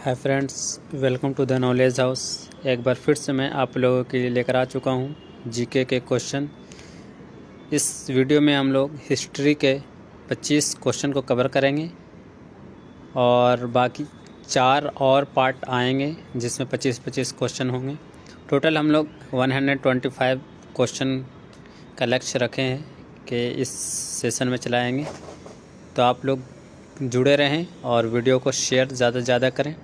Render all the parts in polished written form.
Hi friends, welcome to the knowledge house. एक बार फिर से मैं आप लोगों के लिए लेकर आ चुका हूँ जीके के क्वेश्चन। इस वीडियो में हम लोग हिस्ट्री के 25 क्वेश्चन को कवर करेंगे और बाकी 4 और पार्ट आएंगे जिसमें 25-25 क्वेश्चन होंगे। टोटल हम लोग 125 क्वेश्चन का लक्ष्य रखे हैं कि इस सेशन में चलाएँगे। तो आप लोग जुड़े रहें और वीडियो को शेयर ज़्यादा से ज़्यादा करें,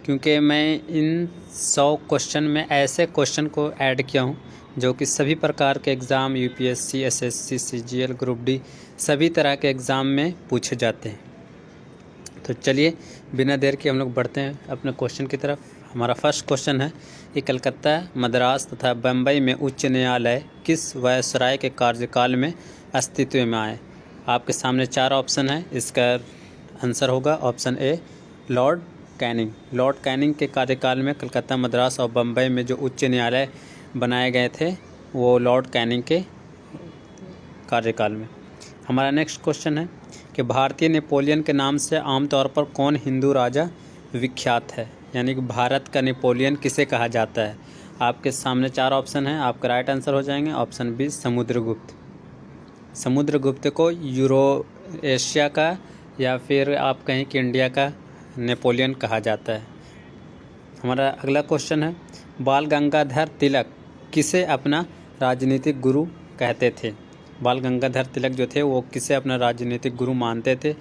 क्योंकि मैं इन 100 क्वेश्चन में ऐसे क्वेश्चन को ऐड किया हूँ जो कि सभी प्रकार के exam UPSC, SSC, CGL, group D सभी तरह के एग्ज़ाम में पूछे जाते हैं। तो चलिए बिना देर के हम लोग बढ़ते हैं अपने क्वेश्चन की तरफ। हमारा फर्स्ट क्वेश्चन है कि कलकत्ता, मद्रास तथा बम्बई में उच्च न्यायालय किस वायसराय के कार्यकाल में अस्तित्व में आए? आपके सामने 4 ऑप्शन है। इसका आंसर होगा option A, Lord Canning. Lord Canning के कार्यकाल में कलकत्ता, मद्रास और बम्बई में जो उच्च न्यायालय बनाए गए थे वो लॉर्ड कैनिंग के कार्यकाल में। हमारा नेक्स्ट क्वेश्चन है कि भारतीय नेपोलियन के नाम से आमतौर पर कौन हिंदू राजा विख्यात है? यानी कि भारत का नेपोलियन किसे कहा जाता है? आपके सामने 4 ऑप्शन हैं। आपका राइट आंसर हो जाएंगे ऑप्शन बी, समुद्रगुप्त। समुद्रगुप्त को एशिया का या फिर आप कहें कि इंडिया का नेपोलियन कहा जाता है। हमारा अगला क्वेश्चन है, बाल गंगाधर तिलक किसे अपना राजनीतिक गुरु कहते थे? बाल गंगाधर तिलक जो थे वो किसे अपना राजनीतिक गुरु मानते थे?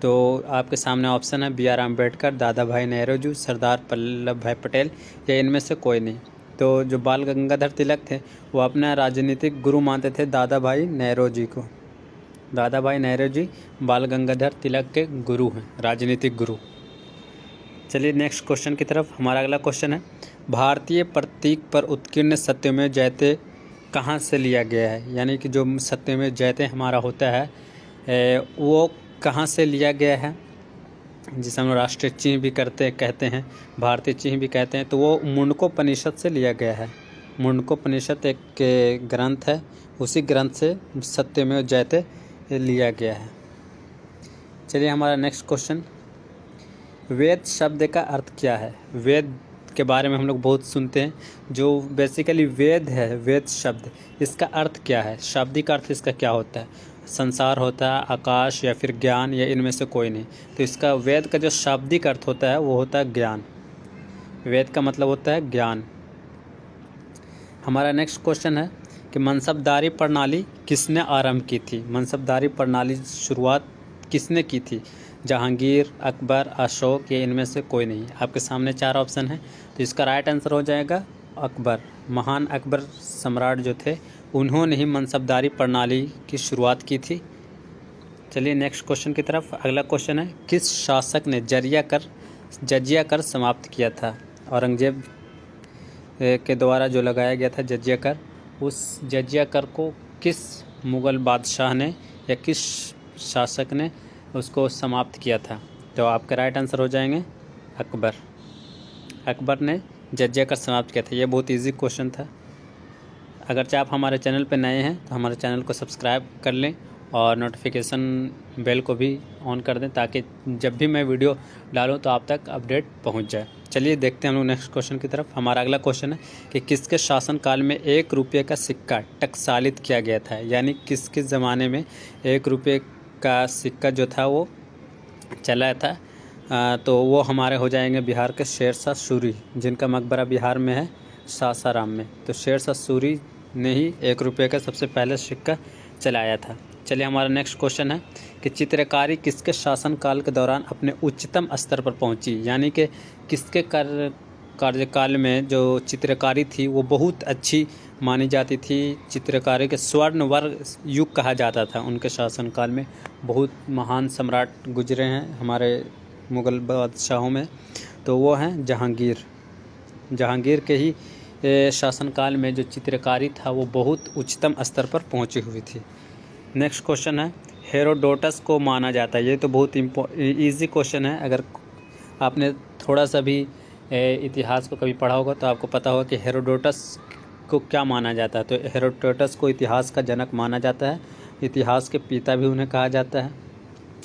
तो आपके सामने ऑप्शन है बी आर अम्बेडकर, दादा भाई नेहरू, सरदार वल्लभ भाई पटेल या इनमें से कोई नहीं। तो जो बाल गंगाधर तिलक थे वो अपना राजनीतिक गुरु मानते थे दादा भाई नेहरू जी को। दादा भाई नेहरू जी बाल गंगाधर तिलक के गुरु हैं, राजनीतिक गुरु। चलिए नेक्स्ट क्वेश्चन की तरफ। हमारा अगला क्वेश्चन है, भारतीय प्रतीक पर उत्कीर्ण सत्यमेव जयते कहाँ से लिया गया है? यानी कि जो सत्यमेव जयते हमारा होता है वो कहाँ से लिया गया है, जिसे हम राष्ट्रीय चिन्ह भी कहते हैं, भारतीय चिन्ह भी कहते हैं। तो वो मुंडकोपनिषद से लिया गया है। मुंडकोपनिषद एक ग्रंथ है, उसी ग्रंथ से सत्यमेव जयते लिया गया है। चलिए हमारा नेक्स्ट क्वेश्चन, वेद शब्द का अर्थ क्या है? वेद के बारे में हम लोग बहुत सुनते हैं। जो बेसिकली वेद है, वेद शब्द, इसका अर्थ क्या है? शाब्दिक अर्थ इसका क्या होता है? संसार होता है, आकाश या फिर ज्ञान या इनमें से कोई नहीं। तो इसका वेद का जो शाब्दिक अर्थ होता है वो होता है ज्ञान। वेद का मतलब होता है ज्ञान। हमारा नेक्स्ट क्वेश्चन है कि मनसबदारी प्रणाली किसने आरंभ की थी? मनसबदारी प्रणाली शुरुआत किसने की थी? जहांगीर, अकबर, अशोक या इनमें से कोई नहीं। आपके सामने 4 ऑप्शन हैं। तो इसका राइट आंसर हो जाएगा अकबर। महान अकबर सम्राट जो थे उन्होंने ही मनसबदारी प्रणाली की शुरुआत की थी। चलिए नेक्स्ट क्वेश्चन की तरफ। अगला क्वेश्चन है, किस शासक ने जजिया कर समाप्त किया था? औरंगजेब के द्वारा जो लगाया गया था जजिया कर, उस जजिया कर को किस मुग़ल बादशाह ने या किस शासक ने उसको समाप्त किया था? तो आपका राइट आंसर हो जाएंगे अकबर। अकबर ने जजिया कर समाप्त किया था। ये बहुत इजी क्वेश्चन था। अगरचे आप हमारे चैनल पर नए हैं तो हमारे चैनल को सब्सक्राइब कर लें और नोटिफिकेशन बेल को भी ऑन कर दें ताकि जब भी मैं वीडियो डालूं तो आप तक अपडेट पहुंच जाए। चलिए देखते हैं हम लोग नेक्स्ट क्वेश्चन की तरफ। हमारा अगला क्वेश्चन है कि किसके शासनकाल में 1 रुपये का सिक्का टकसालित किया गया था? यानी किसके ज़माने में 1 रुपये का सिक्का जो था वो चला था? तो वो हमारे हो जाएंगे बिहार के शेरशाह सूरी, जिनका मकबरा बिहार में है, सासाराम में। तो शेरशाह सूरी ने ही 1 रुपये का सबसे पहले सिक्का चलाया था। चलिए हमारा नेक्स्ट क्वेश्चन है कि चित्रकारी किसके शासनकाल के दौरान अपने उच्चतम स्तर पर पहुंची? यानी कि किसके कार्यकाल में जो चित्रकारी थी वो बहुत अच्छी मानी जाती थी। चित्रकारी के स्वर्ण वर्ग युग कहा जाता था। उनके शासनकाल में बहुत महान सम्राट गुजरे हैं हमारे मुग़ल बादशाहों में, तो वो हैं जहांगीर। जहांगीर के ही शासनकाल में जो चित्रकारी था वो बहुत उच्चतम स्तर पर पहुंची हुई थी। नेक्स्ट क्वेश्चन है, हेरोडोटस को माना जाता है। ये तो बहुत ईजी क्वेश्चन है। अगर आपने थोड़ा सा भी इतिहास को कभी पढ़ा होगा तो आपको पता होगा कि हेरोडोटस को क्या माना जाता है। तो हेरोडोटस को इतिहास का जनक माना जाता है। इतिहास के पिता भी उन्हें कहा जाता है,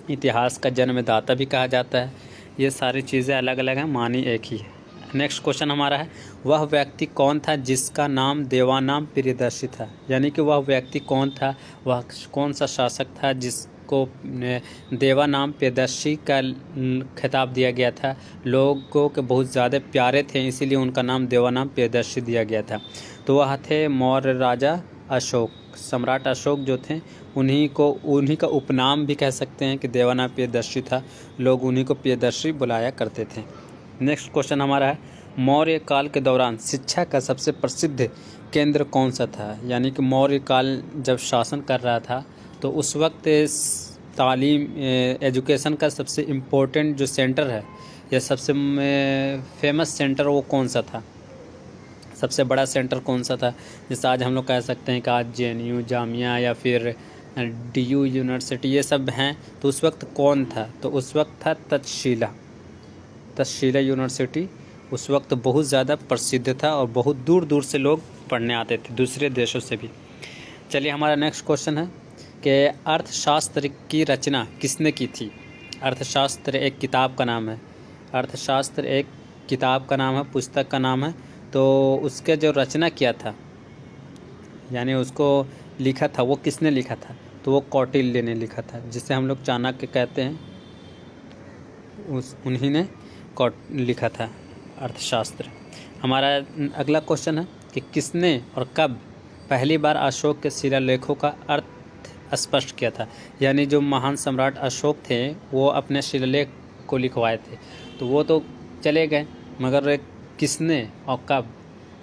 इतिहास का जन्मदाता भी कहा जाता है। ये सारी चीज़ें अलग अलग हैं, मानी एक ही है। नेक्स्ट क्वेश्चन हमारा है, वह व्यक्ति कौन था जिसका नाम देवानाम प्रियदर्शी था? यानी कि वह व्यक्ति कौन था, वह कौन सा शासक था जिसको देवानाम प्रियदर्शी का खिताब दिया गया था? लोगों के बहुत ज़्यादा प्यारे थे, इसीलिए उनका नाम देवानाम प्रियदर्शी दिया गया था। तो वह थे मौर्य राजा अशोक, सम्राट अशोक जो थे उन्हीं का उपनाम भी कह सकते हैं कि देवानाम प्रियदर्शी था। लोग उन्हीं को प्रियदर्शी बुलाया करते थे। नेक्स्ट क्वेश्चन हमारा है, मौर्य काल के दौरान शिक्षा का सबसे प्रसिद्ध केंद्र कौन सा था? यानी कि मौर्य काल जब शासन कर रहा था तो उस वक्त तालीम एजुकेशन का सबसे इम्पोर्टेंट जो सेंटर है या सबसे फेमस सेंटर वो कौन सा था? सबसे बड़ा सेंटर कौन सा था? जैसे आज हम लोग कह सकते हैं कि आज JNU जामिया या फिर DU यूनिवर्सिटी ये सब हैं, तो उस वक्त कौन था? तो उस वक्त था तक्षशिला यूनिवर्सिटी। उस वक्त बहुत ज़्यादा प्रसिद्ध था और बहुत दूर दूर से लोग पढ़ने आते थे, दूसरे देशों से भी। चलिए हमारा नेक्स्ट क्वेश्चन है कि अर्थशास्त्र की रचना किसने की थी? अर्थशास्त्र एक किताब का नाम है, अर्थशास्त्र एक किताब का नाम है, पुस्तक का नाम है। तो उसके जो रचना किया था यानी उसको लिखा था, वो किसने लिखा था? तो वो कौटिल्य ने लिखा था, जिसे हम लोग चाणक्य कहते हैं। उन्हीं ने लिखा था अर्थशास्त्र। हमारा अगला क्वेश्चन है कि किसने और कब पहली बार अशोक के शिलालेखों का अर्थ स्पष्ट किया था? यानी जो महान सम्राट अशोक थे वो अपने शिलालेख को लिखवाए थे, तो वो तो चले गए, मगर किसने और कब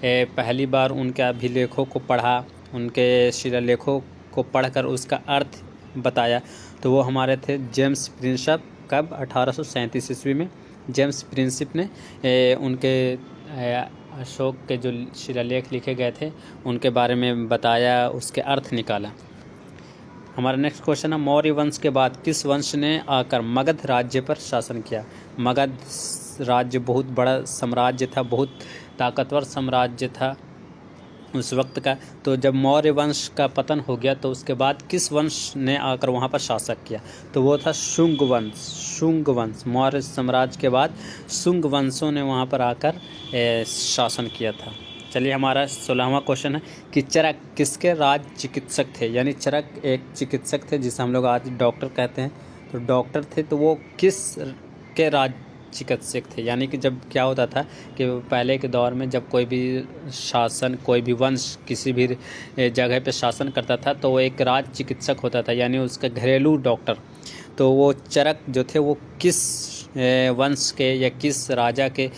पहली बार उनके अभिलेखों को पढ़ा, उनके शिलालेखों को पढ़कर उसका अर्थ बताया? तो वो हमारे थे जेम्स प्रिंसेप। कब? 1837 ईस्वी में जेम्स प्रिंसेप ने उनके अशोक के जो शिलालेख लिखे गए थे उनके बारे में बताया, उसके अर्थ निकाला। हमारा नेक्स्ट क्वेश्चन है, मौर्य वंश के बाद किस वंश ने आकर मगध राज्य पर शासन किया? मगध राज्य बहुत बड़ा साम्राज्य था, बहुत ताकतवर साम्राज्य था उस वक्त का। तो जब मौर्य वंश का पतन हो गया तो उसके बाद किस वंश ने आकर वहाँ पर शासक किया? तो वो था शुंग वंश। शुंग वंश, मौर्य साम्राज्य के बाद शुंग वंशों ने वहाँ पर आकर शासन किया था। चलिए हमारा 16वां क्वेश्चन है कि चरक किसके राज चिकित्सक थे? यानी चरक एक चिकित्सक थे जिसे हम लोग आज डॉक्टर कहते हैं। तो डॉक्टर थे, तो वो किस के राज चिकित्सक थे? यानी कि जब क्या होता था कि पहले के दौर में जब कोई भी शासन, कोई भी वंश किसी भी जगह पे शासन करता था तो वो एक राज चिकित्सक होता था, यानी उसका घरेलू डॉक्टर। तो वो चरक जो थे वो किस वंश के या किस राजा के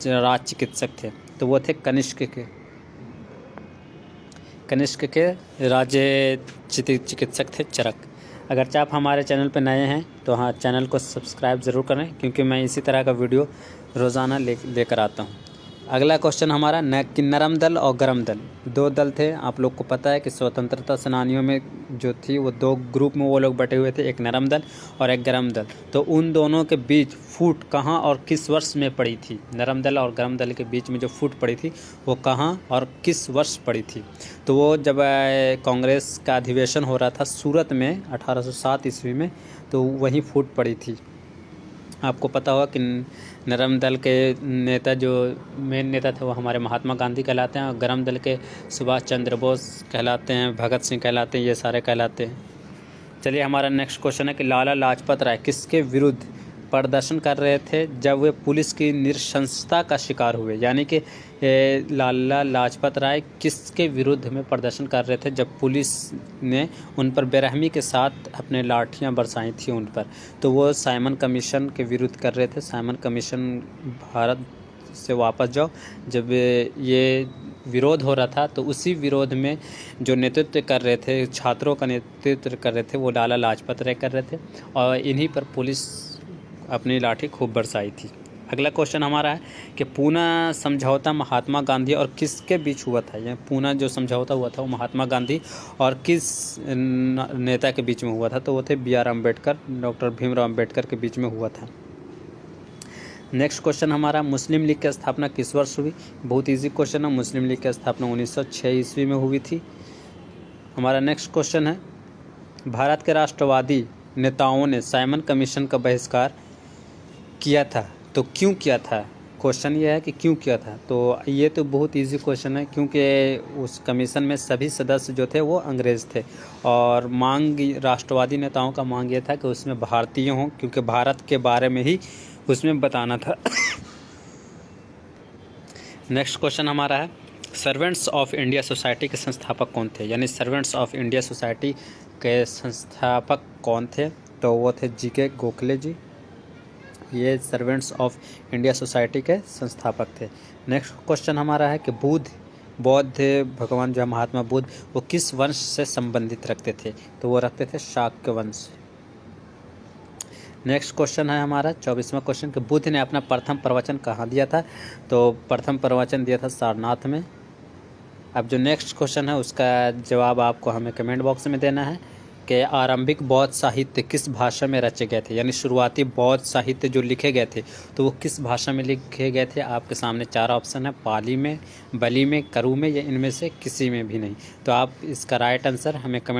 राज चिकित्सक थे? तो वो थे कनिष्क के राज्य चिकित्सक थे चरक। अगर आप हमारे चैनल पर नए हैं तो हाँ, चैनल को सब्सक्राइब ज़रूर करें, क्योंकि मैं इसी तरह का वीडियो रोज़ाना लेकर आता हूँ। अगला क्वेश्चन हमारा नरम दल और गरम दल, दो दल थे। आप लोग को पता है कि स्वतंत्रता सेनानियों में जो थी वो दो ग्रुप में वो लोग बटे हुए थे, एक नरम दल और एक गरम दल। तो उन दोनों के बीच फूट कहाँ और किस वर्ष में पड़ी थी? नरम दल और गरम दल के बीच में जो फूट पड़ी थी वो कहाँ और किस वर्ष पड़ी थी? तो वो जब कांग्रेस का अधिवेशन हो रहा था सूरत में 1807 ईस्वी में, तो वहीं फूट पड़ी थी। आपको पता होगा कि नरम दल के नेता जो मेन नेता थे वो हमारे महात्मा गांधी कहलाते हैं, और गरम दल के सुभाष चंद्र बोस कहलाते हैं, भगत सिंह कहलाते हैं, ये सारे कहलाते हैं। चलिए हमारा नेक्स्ट क्वेश्चन है कि लाला लाजपत राय किसके विरुद्ध प्रदर्शन कर रहे थे जब वे पुलिस की नृशंसता का शिकार हुए? यानी कि लाला लाजपत राय किसके विरुद्ध में प्रदर्शन कर रहे थे जब पुलिस ने उन पर बेरहमी के साथ अपने लाठियां बरसाई थी उन पर? तो वो साइमन कमीशन के विरुद्ध कर रहे थे। साइमन कमीशन भारत से वापस जाओ, जब ये विरोध हो रहा था तो उसी विरोध में जो नेतृत्व कर रहे थे, छात्रों का नेतृत्व कर रहे थे, वो लाला लाजपत राय कर रहे थे, और इन्हीं पर पुलिस अपनी लाठी खूब बरसाई थी। अगला क्वेश्चन हमारा है कि पूना समझौता महात्मा गांधी और किसके बीच हुआ था? यह पूना जो समझौता हुआ था वो महात्मा गांधी और किस नेता के बीच में हुआ था? तो वो थे BR अम्बेडकर, डॉक्टर भीमराव अम्बेडकर के बीच में हुआ था। नेक्स्ट क्वेश्चन हमारा, मुस्लिम लीग की स्थापना किस वर्ष हुई? बहुत इजी क्वेश्चन है। मुस्लिम लीग की स्थापना 1906 ईस्वी में हुई थी। हमारा नेक्स्ट क्वेश्चन है, भारत के राष्ट्रवादी नेताओं ने साइमन कमीशन का बहिष्कार किया था, तो क्यों किया था? क्वेश्चन ये है कि क्यों किया था। तो ये तो बहुत इजी क्वेश्चन है, क्योंकि उस कमीशन में सभी सदस्य जो थे वो अंग्रेज़ थे, और मांग राष्ट्रवादी नेताओं का मांग ये था कि उसमें भारतीय हों, क्योंकि भारत के बारे में ही उसमें बताना था। नेक्स्ट क्वेश्चन हमारा है, सर्वेंट्स ऑफ इंडिया सोसाइटी के संस्थापक कौन थे? यानी सर्वेंट्स ऑफ इंडिया सोसाइटी के संस्थापक कौन थे? तो वो थे जीके गोखले जी। ये सर्वेंट्स ऑफ इंडिया सोसाइटी के संस्थापक थे। नेक्स्ट क्वेश्चन हमारा है कि बौद्ध भगवान जो महात्मा बुद्ध, वो किस वंश से संबंधित रखते थे? तो वो रखते थे शाक्य वंश। नेक्स्ट क्वेश्चन है हमारा 24वां क्वेश्चन कि बुद्ध ने अपना प्रथम प्रवचन कहाँ दिया था? तो प्रथम प्रवचन दिया था सारनाथ में। अब जो नेक्स्ट क्वेश्चन है उसका जवाब आपको हमें कमेंट बॉक्स में देना है कि आरंभिक बौद्ध साहित्य किस भाषा में रचे गए थे? यानी शुरुआती बौद्ध साहित्य जो लिखे गए थे तो वो किस भाषा में लिखे गए थे? आपके सामने 4 ऑप्शन है, पाली में, बली में, करू में, या इनमें से किसी में भी नहीं। तो आप इसका राइट आंसर हमें कमेंट